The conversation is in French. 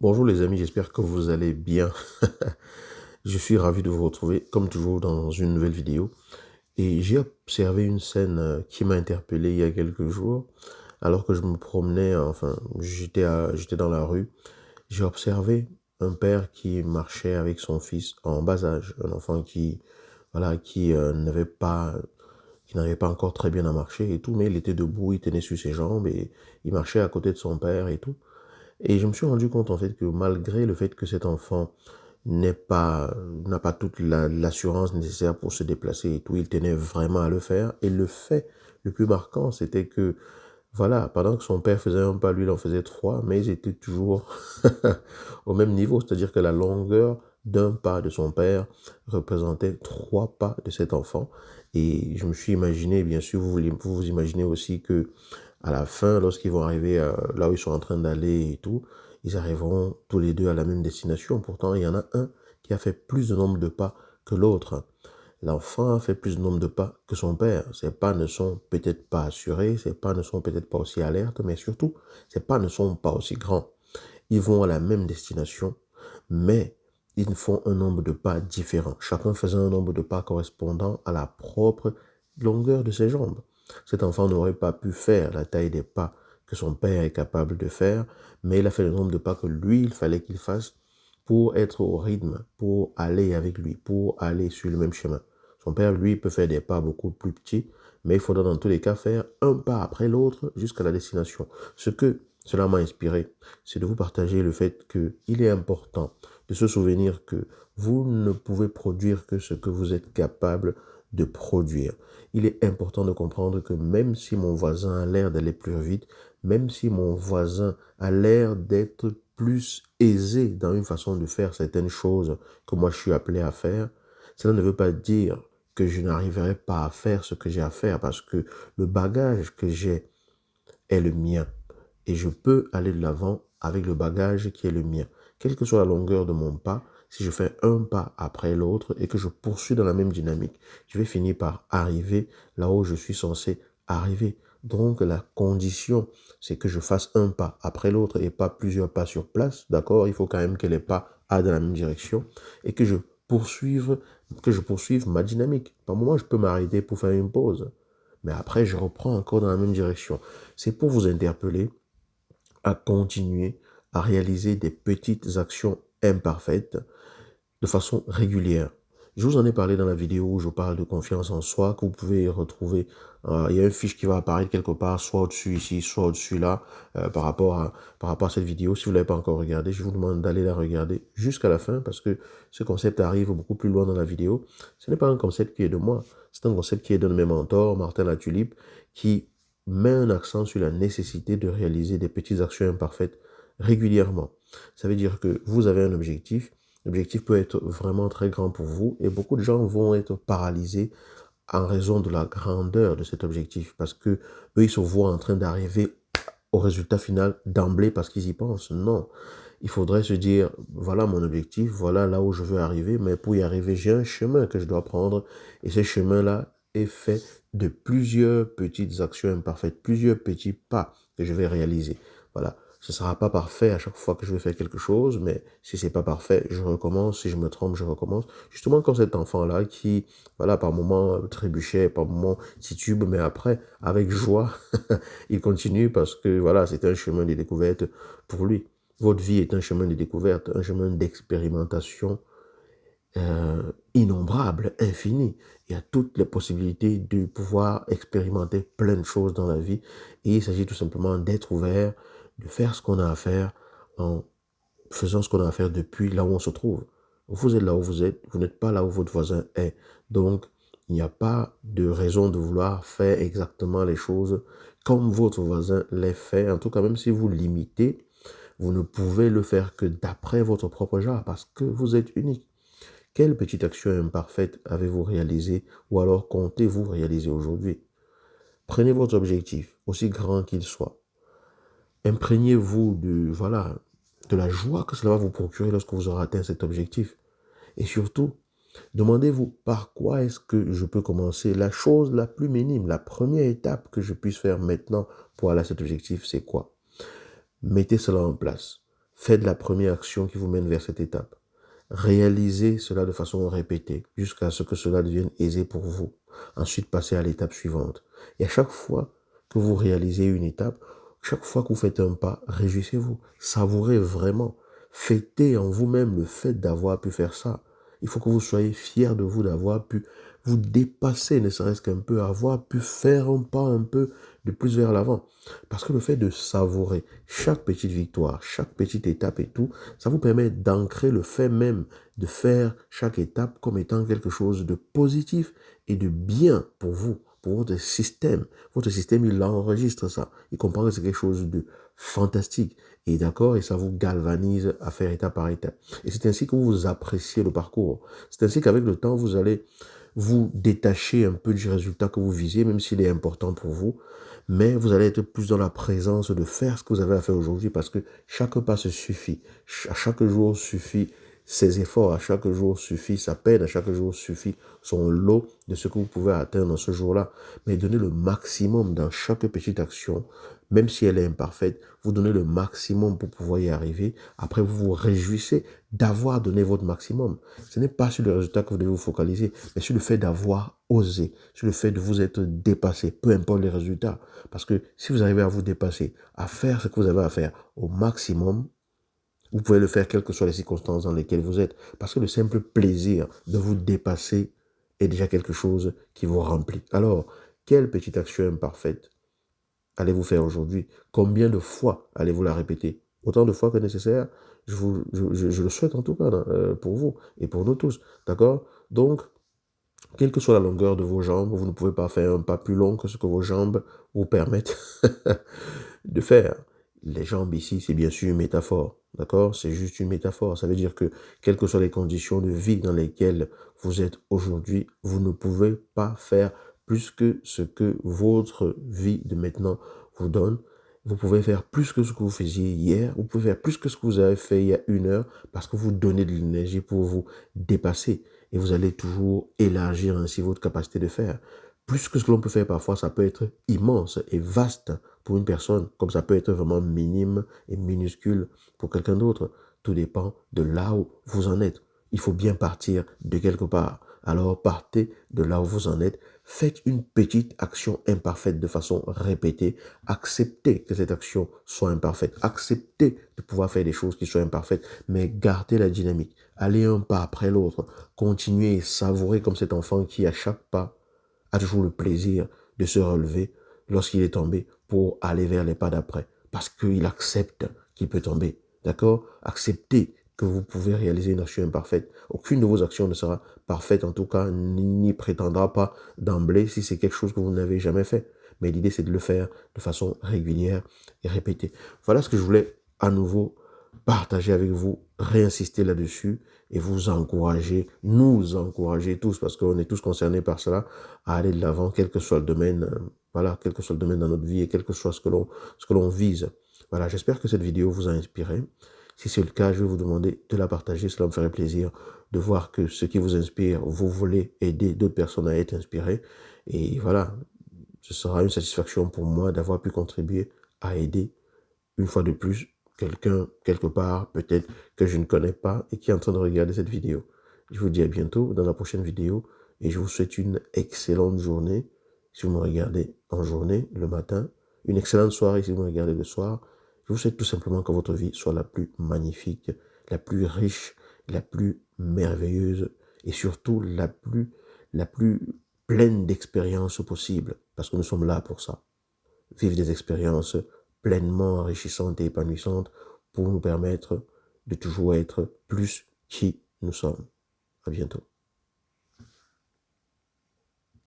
Bonjour les amis, j'espère que vous allez bien. Je suis ravi de vous retrouver comme toujours dans une nouvelle vidéo. Et j'ai observé une scène qui m'a interpellé il y a quelques jours. Alors que je me promenais, enfin j'étais dans la rue. J'ai observé un père qui marchait avec son fils en bas âge. Un enfant qui n'arrivait pas encore très bien à marcher et tout. Mais il était debout, il tenait sur ses jambes et il marchait à côté de son père et tout. Et je me suis rendu compte en fait que malgré le fait que cet enfant n'a pas toute l'assurance nécessaire pour se déplacer et tout, il tenait vraiment à le faire. Et le fait le plus marquant, c'était que, voilà, pendant que son père faisait un pas, lui, il en faisait trois, mais ils étaient toujours au même niveau. C'est-à-dire que la longueur d'un pas de son père représentait trois pas de cet enfant. Et je me suis imaginé, bien sûr, vous imaginez aussi que à la fin, lorsqu'ils vont arriver là où ils sont en train d'aller et tout, ils arriveront tous les deux à la même destination. Pourtant, il y en a un qui a fait plus de nombre de pas que l'autre. L'enfant a fait plus de nombre de pas que son père. Ses pas ne sont peut-être pas assurés, ses pas ne sont peut-être pas aussi alertes, mais surtout, ses pas ne sont pas aussi grands. Ils vont à la même destination, mais ils font un nombre de pas différent. Chacun faisant un nombre de pas correspondant à la propre longueur de ses jambes. Cet enfant n'aurait pas pu faire la taille des pas que son père est capable de faire, mais il a fait le nombre de pas que lui, il fallait qu'il fasse pour être au rythme, pour aller avec lui, pour aller sur le même chemin. Son père, lui, peut faire des pas beaucoup plus petits, mais il faudra dans tous les cas faire un pas après l'autre jusqu'à la destination. Ce que cela m'a inspiré, c'est de vous partager le fait qu'il est important de se souvenir que vous ne pouvez produire que ce que vous êtes capable de produire. Il est important de comprendre que même si mon voisin a l'air d'aller plus vite, même si mon voisin a l'air d'être plus aisé dans une façon de faire certaines choses que moi je suis appelé à faire, cela ne veut pas dire que je n'arriverai pas à faire ce que j'ai à faire parce que le bagage que j'ai est le mien et je peux aller de l'avant avec le bagage qui est le mien. Quelle que soit la longueur de mon pas, si je fais un pas après l'autre et que je poursuis dans la même dynamique, je vais finir par arriver là où je suis censé arriver. Donc la condition, c'est que je fasse un pas après l'autre et pas plusieurs pas sur place. D'accord? Il faut quand même que les pas aillent dans la même direction et poursuive, que je poursuive ma dynamique. Par moment, je peux m'arrêter pour faire une pause. Mais après, je reprends encore dans la même direction. C'est pour vous interpeller à continuer à réaliser des petites actions imparfaites de façon régulière. Je vous en ai parlé dans la vidéo où je parle de confiance en soi, que vous pouvez retrouver. Il y a une fiche qui va apparaître quelque part, soit au-dessus ici, soit au-dessus là, par rapport à cette vidéo. Si vous ne l'avez pas encore regardée, je vous demande d'aller la regarder jusqu'à la fin parce que ce concept arrive beaucoup plus loin dans la vidéo. Ce n'est pas un concept qui est de moi, c'est un concept qui est d'un de mes mentors, Martin Latulippe, qui met un accent sur la nécessité de réaliser des petites actions imparfaites régulièrement. Ça veut dire que vous avez un objectif. L'objectif peut être vraiment très grand pour vous et beaucoup de gens vont être paralysés en raison de la grandeur de cet objectif parce que eux, ils se voient en train d'arriver au résultat final d'emblée parce qu'ils y pensent. Non, il faudrait se dire, voilà mon objectif, voilà là où je veux arriver, mais pour y arriver, j'ai un chemin que je dois prendre et ce chemin-là est fait de plusieurs petites actions imparfaites, plusieurs petits pas que je vais réaliser. Voilà. Ce ne sera pas parfait à chaque fois que je vais faire quelque chose, mais si c'est pas parfait, je recommence. Si je me trompe, je recommence. Justement, comme cet enfant-là qui, voilà, par moments trébuchait, par moments titube, mais après, avec joie, il continue parce que, voilà, c'est un chemin de découverte pour lui. Votre vie est un chemin de découverte, un chemin d'expérimentation innombrable, infini. Il y a toutes les possibilités de pouvoir expérimenter plein de choses dans la vie. Et il s'agit tout simplement d'être ouvert, de faire ce qu'on a à faire en faisant ce qu'on a à faire depuis là où on se trouve. Vous êtes là où vous êtes, vous n'êtes pas là où votre voisin est. Donc, il n'y a pas de raison de vouloir faire exactement les choses comme votre voisin les fait. En tout cas, même si vous limitez, vous ne pouvez le faire que d'après votre propre genre parce que vous êtes unique. Quelle petite action imparfaite avez-vous réalisée ou alors comptez-vous réaliser aujourd'hui? Prenez votre objectif, aussi grand qu'il soit. Imprégnez-vous voilà, de la joie que cela va vous procurer lorsque vous aurez atteint cet objectif. Et surtout, demandez-vous par quoi est-ce que je peux commencer. La chose la plus minime, la première étape que je puisse faire maintenant pour aller à cet objectif, c'est quoi? Mettez cela en place. Faites la première action qui vous mène vers cette étape. Réalisez cela de façon répétée jusqu'à ce que cela devienne aisé pour vous. Ensuite, passez à l'étape suivante. Et à chaque fois que vous réalisez une étape, chaque fois que vous faites un pas, réjouissez-vous. Savourez vraiment. Fêtez en vous-même le fait d'avoir pu faire ça. Il faut que vous soyez fiers de vous d'avoir pu vous dépasser, ne serait-ce qu'un peu, avoir pu faire un pas un peu de plus vers l'avant. Parce que le fait de savourer chaque petite victoire, chaque petite étape et tout, ça vous permet d'ancrer le fait même de faire chaque étape comme étant quelque chose de positif et de bien pour vous, pour votre système. Votre système, il enregistre ça. Il comprend que c'est quelque chose de fantastique. Et d'accord, et ça vous galvanise à faire étape par étape. Et c'est ainsi que vous appréciez le parcours. C'est ainsi qu'avec le temps, vous allez vous détacher un peu du résultat que vous visez, même s'il est important pour vous, mais vous allez être plus dans la présence de faire ce que vous avez à faire aujourd'hui parce que chaque pas se suffit. À chaque jour suffit ses efforts, à chaque jour suffit sa peine, à chaque jour suffit son lot de ce que vous pouvez atteindre ce jour-là. Mais donnez le maximum dans chaque petite action, même si elle est imparfaite, vous donnez le maximum pour pouvoir y arriver. Après, vous vous réjouissez d'avoir donné votre maximum. Ce n'est pas sur le résultat que vous devez vous focaliser, mais sur le fait d'avoir osé, sur le fait de vous être dépassé, peu importe les résultats. Parce que si vous arrivez à vous dépasser, à faire ce que vous avez à faire au maximum, vous pouvez le faire quelles que soient les circonstances dans lesquelles vous êtes. Parce que le simple plaisir de vous dépasser est déjà quelque chose qui vous remplit. Alors, quelle petite action imparfaite allez-vous faire aujourd'hui? Combien de fois allez-vous la répéter? Autant de fois que nécessaire, je le souhaite en tout cas pour vous et pour nous tous. D'accord? Donc, quelle que soit la longueur de vos jambes, vous ne pouvez pas faire un pas plus long que ce que vos jambes vous permettent de faire. Les jambes ici, c'est bien sûr une métaphore, d'accord? C'est juste une métaphore. Ça veut dire que, quelles que soient les conditions de vie dans lesquelles vous êtes aujourd'hui, vous ne pouvez pas faire plus que ce que votre vie de maintenant vous donne. Vous pouvez faire plus que ce que vous faisiez hier. Vous pouvez faire plus que ce que vous avez fait il y a 1 heure parce que vous donnez de l'énergie pour vous dépasser. Et vous allez toujours élargir ainsi votre capacité de faire. Plus que ce que l'on peut faire parfois, ça peut être immense et vaste pour une personne, comme ça peut être vraiment minime et minuscule pour quelqu'un d'autre. Tout dépend de là où vous en êtes. Il faut bien partir de quelque part. Alors partez de là où vous en êtes. Faites une petite action imparfaite de façon répétée. Acceptez que cette action soit imparfaite. Acceptez de pouvoir faire des choses qui soient imparfaites, mais gardez la dynamique. Allez un pas après l'autre. Continuez et savourez comme cet enfant qui, à chaque pas, a toujours le plaisir de se relever lorsqu'il est tombé pour aller vers les pas d'après. Parce qu'il accepte qu'il peut tomber. D'accord? Acceptez que vous pouvez réaliser une action imparfaite. Aucune de vos actions ne sera parfaite, en tout cas, n'y prétendra pas d'emblée si c'est quelque chose que vous n'avez jamais fait. Mais l'idée, c'est de le faire de façon régulière et répétée. Voilà ce que je voulais à nouveau partager avec vous, réinsister là-dessus et vous encourager, nous encourager tous, parce qu'on est tous concernés par cela, à aller de l'avant, quel que soit le domaine, voilà, quel que soit le domaine dans notre vie et quel que soit ce que l'on vise. Voilà, j'espère que cette vidéo vous a inspiré. Si c'est le cas, je vais vous demander de la partager. Cela me ferait plaisir de voir que ce qui vous inspire, vous voulez aider d'autres personnes à être inspirées. Et voilà, ce sera une satisfaction pour moi d'avoir pu contribuer à aider une fois de plus quelqu'un quelque part peut-être que je ne connais pas et qui est en train de regarder cette vidéo. Je vous dis à bientôt dans la prochaine vidéo et je vous souhaite une excellente journée si vous me regardez en journée, le matin, une excellente soirée si vous me regardez le soir. Je vous souhaite tout simplement que votre vie soit la plus magnifique, la plus riche, la plus merveilleuse et surtout la plus pleine d'expériences possibles parce que nous sommes là pour ça. Vivre des expériences pleinement enrichissantes et épanouissantes pour nous permettre de toujours être plus qui nous sommes. À bientôt.